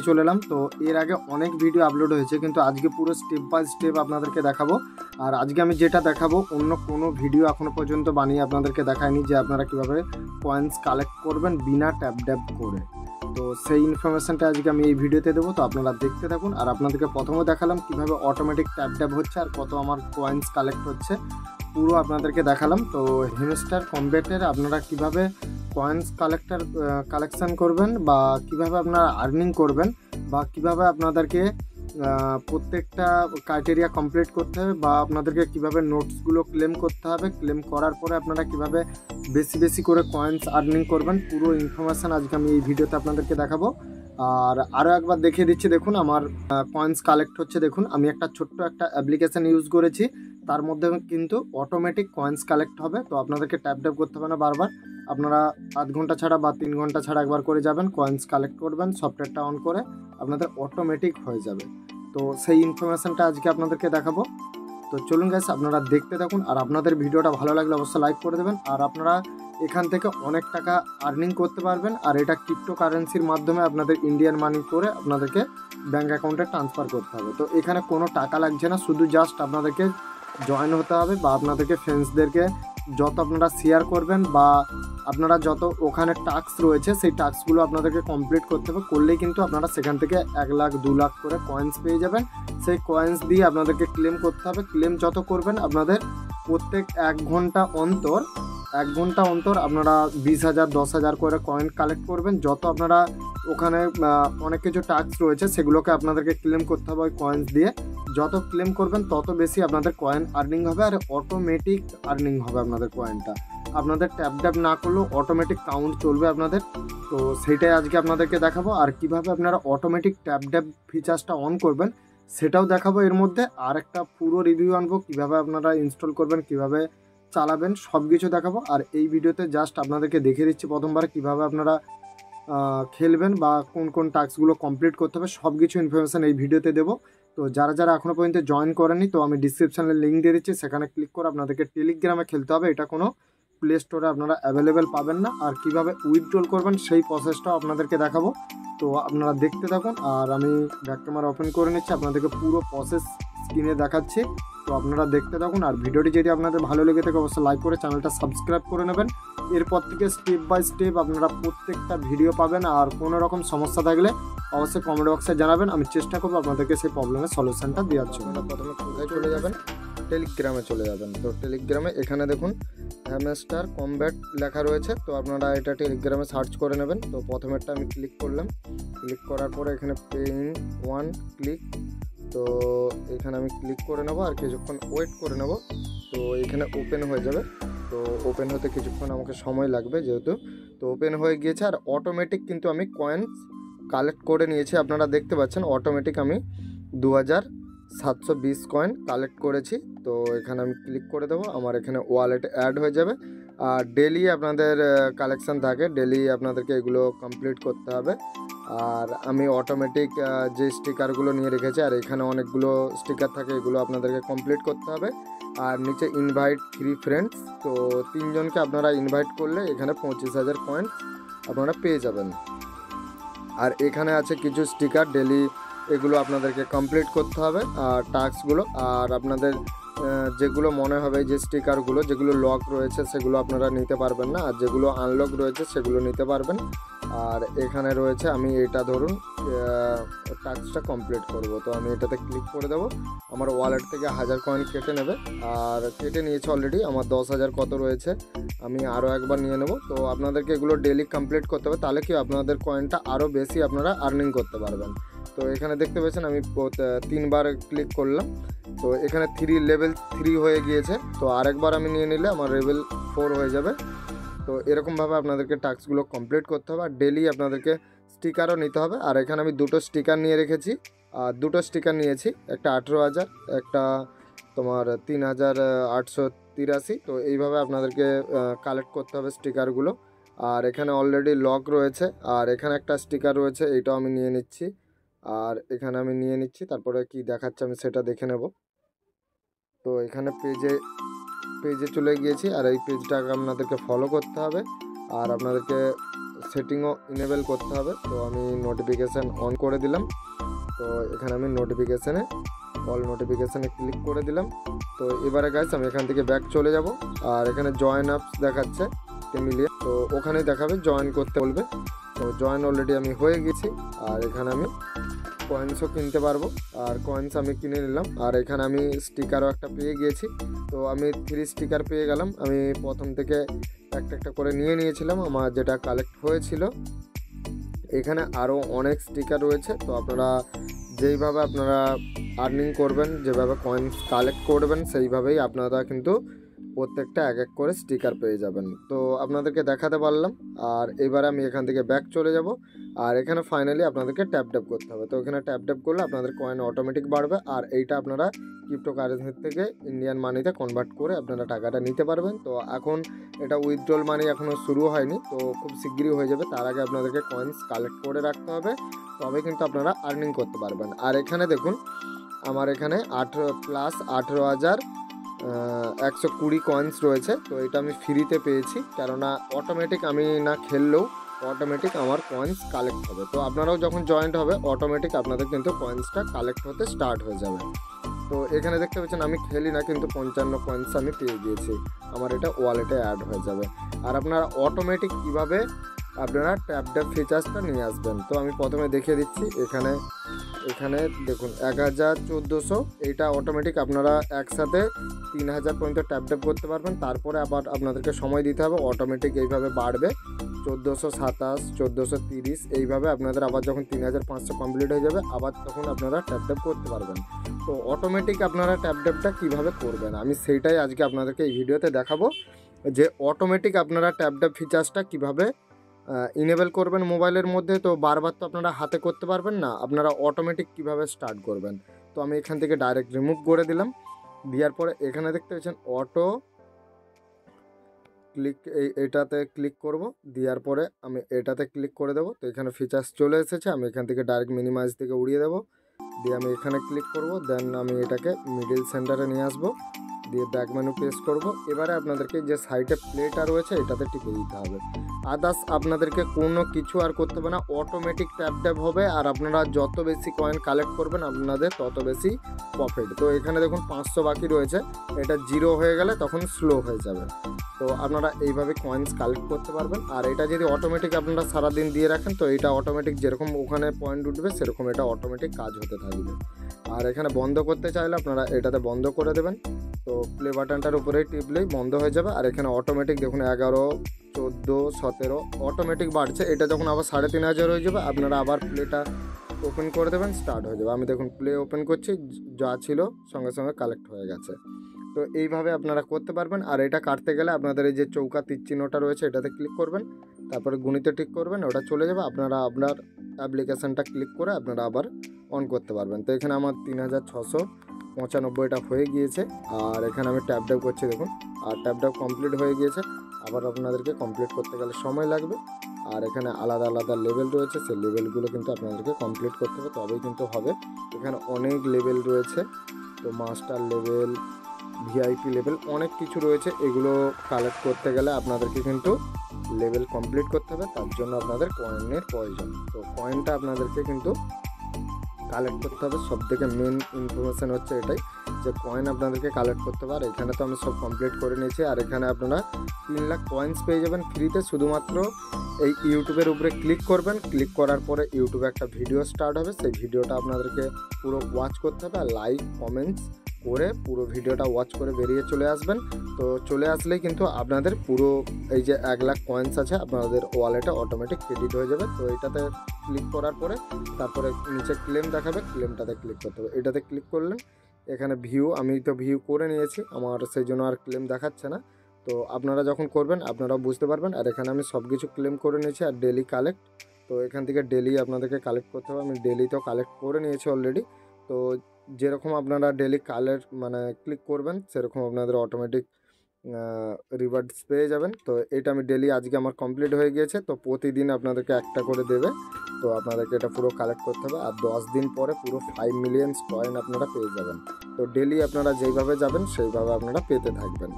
চলে এলাম। তো এর আগে অনেক ভিডিও আপলোড হয়েছে, কিন্তু আজকে পুরো স্টেপ বাই স্টেপ আপনাদেরকে দেখাবো। আর আজকে আমি যেটা দেখাবো অন্য কোনো ভিডিও এখনও পর্যন্ত বানিয়ে আপনাদেরকে দেখায়নি, যে আপনারা কীভাবে কয়েন্স কালেক্ট করবেন বিনা ট্যাপ ট্যাপ করে। তো সেই ইনফরমেশানটা আজকে আমি এই ভিডিওতে দেবো, তো আপনারা দেখতে থাকুন। আর আপনাদেরকে প্রথমে দেখালাম কীভাবে অটোমেটিক ট্যাপ ট্যাপ হচ্ছে আর কত আমার কয়েন্স কালেক্ট হচ্ছে, পুরো আপনাদেরকে দেখালাম। তো হেমস্টার কম্বেটের আপনারা কিভাবে কয়েন্স কালেকশান করবেন বা কিভাবে আপনারা আর্নিং করবেন বা কিভাবে আপনাদেরকে প্রত্যেকটা ক্রাইটেরিয়া কমপ্লিট করতে হবে বা আপনাদেরকে কিভাবে নোটসগুলো ক্লেম করতে হবে, ক্লেম করার পরে আপনারা কিভাবে বেশি বেশি করে কয়েন্স আর্নিং করবেন, পুরো ইনফরমেশান আজকে আমি এই ভিডিওতে আপনাদেরকে দেখাবো। আর আরও একবার দেখিয়ে দিচ্ছি, দেখুন আমার কয়েন্স কালেক্ট হচ্ছে। দেখুন আমি একটা ছোট্ট একটা অ্যাপ্লিকেশান ইউজ করেছি, তার মধ্যে কিন্তু অটোমেটিক কয়েন্স কালেক্ট হবে। তো আপনাদেরকে ট্যাপ ট্যাপ করতে হবে না বারবার, আপনারা আধ ঘন্টা ছাড়া বা 3 ঘন্টা ছাড়া একবার করে যাবেন, কয়েন্স কালেক্ট করবেন, সফটওয়্যারটা অন করে আপনাদের অটোমেটিক হয়ে যাবে। তো সেই ইনফরমেশানটা আজকে আপনাদেরকে দেখাবো। তো চলুন গাইস, আপনারা দেখতে থাকুন। আর আপনাদের ভিডিওটা ভালো লাগলে অবশ্যই লাইক করে দেবেন। আর আপনারা এখান থেকে অনেক টাকা আর্নিং করতে পারবেন। আর এটা ক্রিপ্টো কারেন্সির মাধ্যমে আপনাদের ইন্ডিয়ান মানি করে আপনাদেরকে ব্যাঙ্ক অ্যাকাউন্টে ট্রান্সফার করতে হবে। তো এখানে কোনো টাকা লাগছে না, শুধু জাস্ট আপনাদেরকে জয়েন হতে হবে বা আপনাদেরকে ফ্রেন্ডসদেরকে যত আপনারা শেয়ার করবেন বা আপনারা যত ওখানে টাস্ক রয়েছে সেই টাস্কগুলো আপনাদেরকে কমপ্লিট করতে হবে। করলেই কিন্তু আপনারা সেখান থেকে 1 লাখ 2 লাখ করে কয়েন্স পেয়ে যাবেন। সেই কয়েন্স দিয়ে আপনাদেরকে ক্লেম করতে হবে। ক্লেম যত করবেন আপনাদের প্রত্যেক 1 ঘন্টা অন্তর আপনারা 20,000 10,000 করে কয়েন কালেক্ট করবেন। যত আপনারা ওখানে অনেক কিছু টাস্ক রয়েছে সেগুলোকে আপনাদেরকে ক্লেম করতে হবে। ওই কয়েন্স দিয়ে যত ক্লেম করবেন তত বেশি আপনাদের কয়েন আর্নিং হবে, আর অটোমেটিক আর্নিং হবে আপনাদের কয়েনটা। আপনাদের ট্যাপ ট্যাপ না করলেও অটোমেটিক কাউন্ট চলবে আপনাদের। তো সেইটাই আজকে আপনাদেরকে দেখাবো। আর কিভাবে আপনারা অটোমেটিক ট্যাপ ট্যাপ ফিচার্সটা অন করবেন সেটাও দেখাবো। এর মধ্যে আর একটা পুরো রিভিউ আনবো, কিভাবে আপনারা ইনস্টল করবেন, কিভাবে চালাবেন, সব কিছু দেখাবো। আর এই ভিডিওতে জাস্ট আপনাদেরকে দেখিয়ে দিচ্ছি প্রথমবার কিভাবে আপনারা খেলবেন বা কোন কোন টাস্কগুলো কমপ্লিট করতে হবে, সব কিছু ইনফরমেশান এই ভিডিওতে দেবো। তো যারা যারা এখনও পর্যন্ত জয়েন করেনি, তো আমি ডিসক্রিপশানে লিঙ্ক দিয়ে দিচ্ছি, সেখানে ক্লিক করে আপনাদেরকে টেলিগ্রামে খেলতে হবে। এটা কোনো প্লে স্টোরে আপনারা অ্যাভেলেবেল পাবেন না। আর কিভাবে উইথড্রল করবেন সেই প্রসেসটাও আপনাদেরকে দেখাবো। তো আপনারা দেখতে থাকুন। আর আমি ব্যাক ক্যামেরা ওপেন করে নিচ্ছি, আপনাদেরকে পুরো প্রসেস স্ক্রিনে দেখাচ্ছি। তো আপনারা দেখতে থাকুন। আর ভিডিওটি যদি আপনাদের ভালো লেগে থাকে অবশ্যই লাইক করে চ্যানেলটা সাবস্ক্রাইব করে নেবেন। এরপর থেকে স্টেপ বাই স্টেপ আপনারা প্রত্যেকটা ভিডিও পাবেন। আর কোনো রকম সমস্যা থাকলে অবশ্যই কমেন্ট বক্সে জানাবেন, আমি চেষ্টা করবো আপনাদেরকে সেই প্রবলেমের সলিউশনটা দেওয়ার জন্য। প্রথমে কোথায় চলে যাবেন, টেলিগ্রামে চলে যাবেন। তো টেলিগ্রামে এখানে দেখুন হ্যামস্টার কমব্যাট লেখা রয়েছে, তো আপনারা এটা টেলিগ্রামে সার্চ করে নেবেন। তো প্রথমেরটা আমি ক্লিক করলাম, ক্লিক করার পরে এখানে পে ইন 1 ক্লিক, তো এখানে আমি ক্লিক করে নেবো আর কিছুক্ষণ ওয়েট করে নেব। তো এখানে ওপেন হয়ে যাবে। তো ওপেন হতে কিছুক্ষণ আমাকে সময় লাগবে যেহেতু। তো ওপেন হয়ে গিয়েছে আর অটোমেটিক কিন্তু আমি কয়েন্স কালেক্ট করে নিয়েছি। আপনারা দেখতে পাচ্ছেন অটোমেটিক আমি 2720 কয়েন কালেক্ট করেছি। তো এখানে আমি ক্লিক করে দেবো, আমার এখানে ওয়ালেটে অ্যাড হয়ে যাবে। আর ডেলি আপনাদের কালেকশান থাকে, ডেলি আপনাদেরকে এগুলো কমপ্লিট করতে হবে। আর আমি অটোমেটিক যে স্টিকারগুলো নিয়ে রেখেছি, আর এখানে অনেকগুলো স্টিকার থাকে, এগুলো আপনাদেরকে কমপ্লিট করতে হবে। আর নিচে ইনভাইট 3 ফ্রেন্ডস, তো 3 জনকে আপনারা ইনভাইট করলে এখানে 25,000 কয়েন আপনারা পেয়ে যাবেন। আর এখানে আছে কিছু স্টিকার, ডেলি এগুলো আপনাদেরকে কমপ্লিট করতে হবে আর টাস্কগুলো। আর আপনাদের যেগুলো মনে হবে যে স্টিকারগুলো যেগুলো লক রয়েছে সেগুলো আপনারা নিতে পারবেন না, আর যেগুলো আনলক রয়েছে সেগুলো নিতে পারবেন। আর এখানে রয়েছে আমি এটা ধরুন টাস্কটা কমপ্লিট করব, তো আমি এটাতে ক্লিক করে দেবো। আমার ওয়ালেট থেকে 1000 কয়েন কেটে নেবে, আর কেটে নিয়েছে অলরেডি। আমার 10,000 কত রয়েছে, আমি আরও একবার নিয়ে নেব। তো আপনাদেরকে এগুলো ডেলি কমপ্লিট করতে হবে, তাহলে কি আপনাদের কয়েনটা আরও বেশি আপনারা আর্নিং করতে পারবেন। তো এখানে দেখতে পেয়েছেন আমি 3 বার ক্লিক করলাম, তো এখানে লেভেল 3 হয়ে গিয়েছে। তো আরেকবার আমি নিয়ে নিলে আমার লেভেল 4 হয়ে যাবে। তো এরকমভাবে আপনাদেরকে টাস্কগুলো কমপ্লিট করতে হবে, আর ডেলি আপনাদেরকে স্টিকারও নিতে হবে। আর এখানে আমি 2টো স্টিকার নিয়ে রেখেছি, আর 2টো স্টিকার নিয়েছি, একটা 18,000, একটা তোমার 3,883। তো এইভাবে আপনাদেরকে কালেক্ট করতে হবে স্টিকারগুলো। আর এখানে অলরেডি লক রয়েছে, আর এখানে একটা স্টিকার রয়েছে, এইটাও আমি নিয়ে নিচ্ছি। আর এখানে আমি নিয়ে নিচ্ছি, তারপরে কি দেখাচ্ছে আমি সেটা দেখে নেব। তো এখানে পেজে চলে গিয়েছি, আর এই পেজটাকে আপনাদেরকে ফলো করতে হবে। আর আপনাদেরকে সেটিংও ইনেবল করতে হবে। তো আমি নোটিফিকেশান অন করে দিলাম। তো এখানে আমি নোটিফিকেশানে অল নোটিফিকেশানে ক্লিক করে দিলাম। তো এবারে গাইস আমি এখান থেকে ব্যাক চলে যাব। আর এখানে জয়েন অ্যাপস দেখাচ্ছে মিলিয়ে, তো ওখানেই দেখাবে জয়েন করতে বলবে। তো জয়েন অলরেডি আমি হয়ে গেছি। আর এখানে আমি কয়েন্সও কিনতে পারবো, আর কয়েন্স আমি কিনে নিলাম। আর এখানে আমি স্টিকারও একটা পেয়ে গিয়েছি। তো আমি 3 স্টিকার পেয়ে গেলাম। আমি প্রথম থেকে একটা একটা করে নিয়ে নিয়েছিলাম আমার যেটা কালেক্ট হয়েছিল। এখানে আরও অনেক স্টিকার রয়েছে। তো আপনারা যেইভাবে আপনারা আর্নিং করবেন, যেভাবে কয়েন্স কালেক্ট করবেন, সেইভাবেই আপনারা কিন্তু প্রত্যেকটা এক এক করে স্টিকার পেয়ে যাবেন। তো আপনাদেরকে দেখাতে পারলাম। আর এবারে আমি এখান থেকে ব্যাক চলে যাব। আর এখানে ফাইনালি আপনাদেরকে ট্যাপ ট্যাপ করতে হবে। তো এখানে ট্যাপ ট্যাপ করলে আপনাদের কয়েন অটোমেটিক বাড়বে। আর এইটা আপনারা ক্রিপ্টোকারেন্সি থেকে ইন্ডিয়ান মানিতে কনভার্ট করে আপনারা টাকাটা নিতে পারবেন। তো এখন এটা উইথড্রল মানি এখনও শুরু হয়নি, তো খুব শিগগিরই হয়ে যাবে। তার আগে আপনাদেরকে কয়েন্স কালেক্ট করে রাখতে হবে, তবে কিন্তু আপনারা আর্নিং করতে পারবেন। আর এখানে দেখুন আমার এখানে 18,120 কয়েন্স রয়েছে। তো এটা আমি ফ্রিতে পেয়েছি, কেননা অটোমেটিক আমি না খেললেও অটোমেটিক আমার কয়েন্স কালেক্ট হবে। তো আপনারাও যখন জয়েন্ট হবে অটোমেটিক আপনাদের কিন্তু কয়েন্সটা কালেক্ট হতে স্টার্ট হয়ে যাবে। তো এখানে দেখতে পাচ্ছেন আমি খেলি না, কিন্তু 55 কয়েন্স আমি পেয়ে গিয়েছি। আমার এটা ওয়ালেটে অ্যাড হয়ে যাবে। আর আপনারা অটোমেটিক কীভাবে আপনারা ট্যাপ ট্যাপ ফিচার্সটা নিয়ে আসবেন, তো আমি প্রথমে দেখিয়ে দিচ্ছি। এখানে দেখুন 1014, এইটা অটোমেটিক আপনারা একসাথে 3000 পর্যন্ত ট্যাপ ট্যাপ করতে পারবেন। তারপরে আবার আপনাদেরকে সময় দিতে হবে, অটোমেটিক এইভাবে বাড়বে 1427, 1430, এইভাবে আপনাদের আবার যখন 3500 কমপ্লিট হয়ে যাবে আবার তখন আপনারা ট্যাপ ট্যাপ করতে পারবেন। তো অটোমেটিক আপনারা ট্যাপ ট্যাপটা কীভাবে করবেন আমি সেইটাই আজকে আপনাদেরকে এই ভিডিওতে দেখাবো, যে অটোমেটিক আপনারা ট্যাপ ট্যাপ ফিচার্সটা কীভাবে ইনেবল করবেন মোবাইলের মধ্যে। তো বারবার তো আপনারা হাতে করতে পারবেন না, আপনারা অটোমেটিক কিভাবে স্টার্ট করবেন। তো আমি এখান থেকে ডাইরেক্ট রিমুভ করে দিলাম। দেওয়ার পরে এখানে দেখতে পাচ্ছেন অটো ক্লিক, এটাতে ক্লিক করব। দেওয়ার পরে আমি এটাতে ক্লিক করে দেবো। তো এখানে ফিচার্স চলে এসেছে, আমি এখান থেকে ডাইরেক্ট মিনিমাইজ থেকে উড়িয়ে দেবো। দিয়ে আমি এখানে ক্লিক করব, দেন আমি এটাকে মিডিল সেন্টারে নিয়ে আসবো। দিয়ে ব্যাক মেনু প্রেস করব। এবারে আপনাদেরকে যে সাইডে প্লেটা রয়েছে এটাতে টিপে দিতে হবে। আদার্স আপনাদেরকে কোনো কিছু আর করতে হবে না, অটোমেটিক ট্যাপ ট্যাপ হবে। আর আপনারা যত বেশি কয়েন কালেক্ট করবেন আপনাদের তত বেশি প্রফিট। তো এখানে দেখুন 500 বাকি রয়েছে, এটা 0 হয়ে গেলে তখন স্লো হয়ে যাবে। তো আপনারা এইভাবে কয়েন্স কালেক্ট করতে পারবেন। আর এটা যদি অটোমেটিক আপনারা সারাদিন দিয়ে রাখেন, তো এটা অটোমেটিক যেরকম ওখানে পয়েন্ট উঠবে সেরকম এটা অটোমেটিক কাজ হতে থাকবে। আর এখানে বন্ধ করতে চাইলে আপনারা এটাতে বন্ধ করে দেবেন। তো প্লে বাটনটার উপরেই টিপলেই বন্ধ হয়ে যাবে। আর এখানে অটোমেটিক দেখুন 11, 14, 17 অটোমেটিক বাড়ছে। এটা যখন আবার 3500 হয়ে যাবে আপনারা আবার প্লেটা ওপেন করে দেবেন, স্টার্ট হয়ে যাবে। আমি দেখুন প্লে ওপেন করছি, যা ছিল সঙ্গে সঙ্গে কালেক্ট হয়ে গেছে। তো এইভাবে আপনারা করতে পারবেন। আর এটা কাটতে গেলে আপনাদের এই যে চৌকা তীর চিহ্নটা রয়েছে এটাতে ক্লিক করবেন, তারপরে গুণিতে টিক করবেন, ওটা চলে যাবে। আপনারা আপনার অ্যাপ্লিকেশানটা ক্লিক করে আপনারা আবার অন করতে পারবেন। তো এখানে আমার 3695টা হয়ে গিয়েছে। আর এখানে আমি ট্যাপ ট্যাপ করছি দেখুন, আর ট্যাপ ট্যাপ কমপ্লিট হয়ে গিয়েছে। আবার আপনাদেরকে কমপ্লিট করতে গেলে সময় লাগবে। আর এখানে আলাদা আলাদা লেভেল রয়েছে, সেই লেভেলগুলো কিন্তু আপনাদেরকে কমপ্লিট করতে হবে, তবেই কিন্তু হবে। এখানে অনেক লেভেল রয়েছে, তো মাস্টার লেভেল, ভিআইপি লেভেল, অনেক কিছু রয়েছে। এগুলো কালেক্ট করতে গেলে আপনাদেরকে কিন্তু লেভেল কমপ্লিট করতে হবে, তার জন্য আপনাদের কয়েনের প্রয়োজন। তো কয়েনটা আপনাদেরকে কিন্তু কালেক্ট করতে হবে। সবথেকে মেন ইনফরমেশান হচ্ছে এটাই, যে কয়েন আপনাদেরকে কালেক্ট করতে হবে। আর এখানে তো আমি সব কমপ্লিট করে নিয়েছি। আর এখানে আপনারা 3 লাখ কয়েন্স পেয়ে যাবেন ফ্রিতে। শুধুমাত্র এই ইউটিউবের উপরে ক্লিক করবেন, ক্লিক করার পরে ইউটিউবে একটা ভিডিও স্টার্ট হবে, সেই ভিডিওটা আপনাদেরকে পুরো ওয়াচ করতে হবে। আর লাইক কমেন্টস করে পুরো ভিডিওটা ওয়াচ করে বেরিয়ে চলে আসবেন। তো চলে আসলেই কিন্তু আপনাদের পুরো এই যে 1 লাখ কয়েন্স আছে আপনাদের ওয়ালেটে অটোমেটিক ক্রেডিট হয়ে যাবে। তো এটাতে ক্লিক করার পরে তারপরে নিচে ক্লেম দেখাবে, ক্লেমটাতে ক্লিক করতে হবে। এটাতে ক্লিক করলেন, এখানে ভিউ, আমি তো ভিউ করে নিয়েছি, আমার সেই জন্য আর ক্লেম দেখাচ্ছে না। তো আপনারা যখন করবেন আপনারাও বুঝতে পারবেন। আর এখানে আমি সব কিছু ক্লেম করে নিয়েছি। আর ডেলি কালেক্ট, তো এখান থেকে ডেলি আপনাদেরকে কালেক্ট করতে হবে। আমি ডেলি তো কালেক্ট করে নিয়েছি অলরেডি। তো যেরকম আপনারা ডেলি কালেক্ট মানে ক্লিক করবেন সেরকম আপনাদের অটোমেটিক রিওয়ার্ডস পেয়ে যাবেন। তো এটা আমি ডেলি আজকে আমার কমপ্লিট হয়ে গিয়েছে। তো প্রতিদিন আপনাদেরকে একটা করে দেবে, তো আপনাদেরকে এটা পুরো কালেক্ট করতে হবে। আর 10 দিন পরে পুরো 5 মিলিয়ন কয়েন আপনারা পেয়ে যাবেন। তো ডেলি আপনারা যেইভাবে যাবেন সেইভাবে আপনারা পেতে থাকবেন।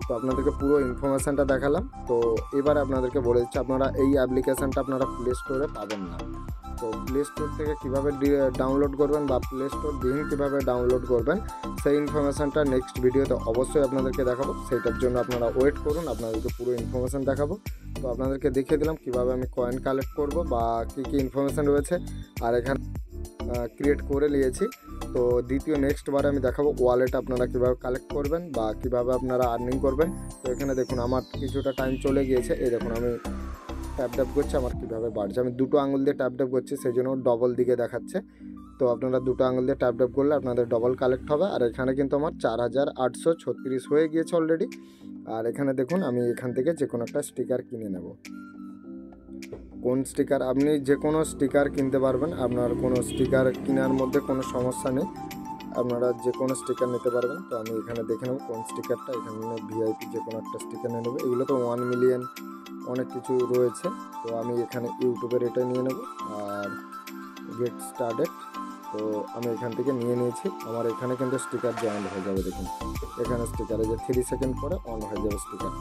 তো আপনাদেরকে পুরো ইনফরমেশানটা দেখালাম। তো এবার আপনাদেরকে বলে দিচ্ছি, আপনারা এই অ্যাপ্লিকেশানটা আপনারা প্লে স্টোরে পাবেন না। তো প্লে স্টোর থেকে কীভাবে ডাউনলোড করবেন বা প্লে স্টোর বিহীন কীভাবে ডাউনলোড করবেন সেই ইনফরমেশানটা নেক্সট ভিডিওতে অবশ্যই আপনাদেরকে দেখাবো। সেইটার জন্য আপনারা ওয়েট করুন, আপনাদেরকে পুরো ইনফরমেশান দেখাবো। তো আপনাদেরকে দেখিয়ে দিলাম কীভাবে আমি কয়েন কালেক্ট করব বা কী কী ইনফরমেশান রয়েছে, আর এখানে ক্রিয়েট করে নিয়েছি। তো দ্বিতীয় নেক্সট বার আমি দেখাবো ওয়ালেট আপনারা কীভাবে কালেক্ট করবেন বা কীভাবে আপনারা আর্নিং করবেন। তো এখানে দেখুন আমার কিছুটা টাইম চলে গিয়েছে, এই দেখুন আমি ট্যাপ করছি, আমার কীভাবে বাড়ছে। আমি দুটো আঙুল দিয়ে ট্যাপ করছি, সেই জন্য ডবল দিকে দেখাচ্ছে। তো আপনারা দুটো আঙুল দিয়ে ট্যাপ করলে আপনাদের ডবল কালেক্ট হবে। আর এখানে কিন্তু আমার 4836 হয়ে গিয়েছে অলরেডি। আর এখানে দেখুন আমি এখান থেকে যে কোনো একটা স্টিকার কিনে নেব। কোন স্টিকার, আপনি যে কোনো স্টিকার কিনতে পারবেন, আপনার কোনো স্টিকার কেনার মধ্যে কোনো সমস্যা নেই, আপনারা যে কোনো স্টিকার নিতে পারবেন। তো আমি এখানে দেখে নেব কোন স্টিকারটা, এখানে ভিআইপি যে কোনো একটা স্টিকার নিয়ে নেবো। এগুলো তো 1 মিলিয়ন অনেক কিছু রয়েছে। তো আমি এখানে ইউটিউবের এটা নিয়ে নেব আর গেট স্টার্টেড। তো আমি এখান থেকে নিয়ে নিয়েছি, আমার এখানে কিন্তু স্টিকার জয়েন্ট হয়ে যাবে। দেখুন এখানে স্টিকারে যে 3 সেকেন্ড পরে অন হয়ে যাবে স্টিকার।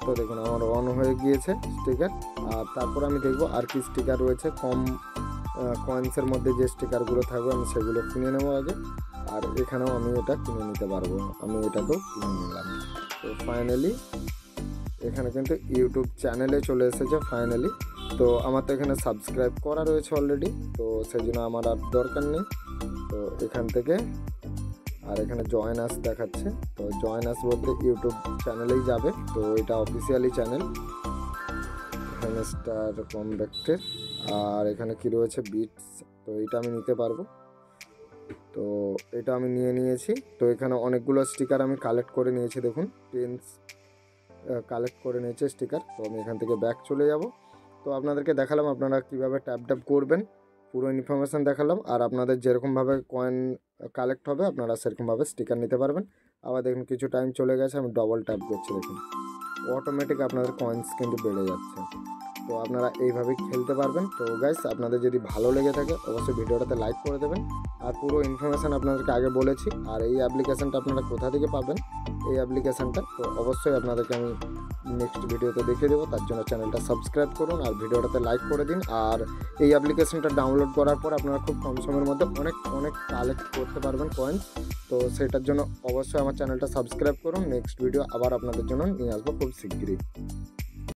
তো দেখুন আমার অন হয়ে গিয়েছে স্টিকার। আর তারপর আমি দেখব আর কি স্টিকার রয়েছে, কম কয়েন্সের মধ্যে যে স্টিকারগুলো থাকবে আমি সেগুলো কিনে নেবো আগে। আর এখানেও আমি এটা কিনে নিতে পারবো, আমি এটাকেও কিনে নিলাম। তো ফাইনালি এখানে কিন্তু ইউটিউব চ্যানেলে চলে এসেছে ফাইনালি। তো আমার তো এখানে সাবস্ক্রাইব করা রয়েছে অলরেডি, তো সেই জন্য আমার আর দরকার নেই। তো এখান থেকে আর এখানে জয়েন আস দেখাচ্ছে, তো জয়েন আস বলতে ইউটিউব চ্যানেলেই যাবে। তো এটা অফিসিয়ালি চ্যানেল, এখানে স্টার কমব্যাক্টের। আর এখানে কি রয়েছে বিটস, তো এটা আমি নিতে পারবো। তো এটা আমি নিয়েছি। তো এখানে অনেকগুলো স্টিকার আমি কালেক্ট করে নিয়েছি, দেখুন 10 কালেক্ট করে নিয়েছে স্টিকার। তো আমি এখান থেকে ব্যাক চলে যাব। তো আপনাদেরকে দেখালাম আপনারা কীভাবে ট্যাপ করবেন, পুরো ইনফরমেশান দেখালাম। আর আপনাদের যেরকমভাবে কয়েন কালেক্ট হবে আপনারা সেরকমভাবে স্টিকার নিতে পারবেন। আবার দেখুন কিছু টাইম চলে গেছে, আমি ডবল ট্যাপ করছি, দেখুন অটোমেটিক আপনাদের কয়েন্স কিন্তু বেড়ে যাচ্ছে। তো আপনারা এইভাবেই খেলতে পারবেন। তো গাইস আপনাদের যদি ভালো লেগে থাকে অবশ্যই ভিডিওটাতে লাইক করে দেবেন। আর পুরো ইনফরমেশান আপনাদেরকে আগে বলেছি। আর এই অ্যাপ্লিকেশানটা আপনারা কোথা থেকে পাবেন, এই অ্যাপ্লিকেশানটা তো অবশ্যই আপনাদেরকে আমি নেক্সট ভিডিওতে দেখিয়ে দেবো। তার জন্য চ্যানেলটা সাবস্ক্রাইব করুন আর ভিডিওটাতে লাইক করে দিন। আর এই অ্যাপ্লিকেশানটা ডাউনলোড করার পর আপনারা খুব কম সময়ের মধ্যে অনেক কালেক্ট করতে পারবেন কয়েন্স। তো সেটার জন্য অবশ্যই আমার চ্যানেলটা সাবস্ক্রাইব করুন। নেক্সট ভিডিও আবার আপনাদের জন্য নিয়ে আসবো খুব শিগগিরই।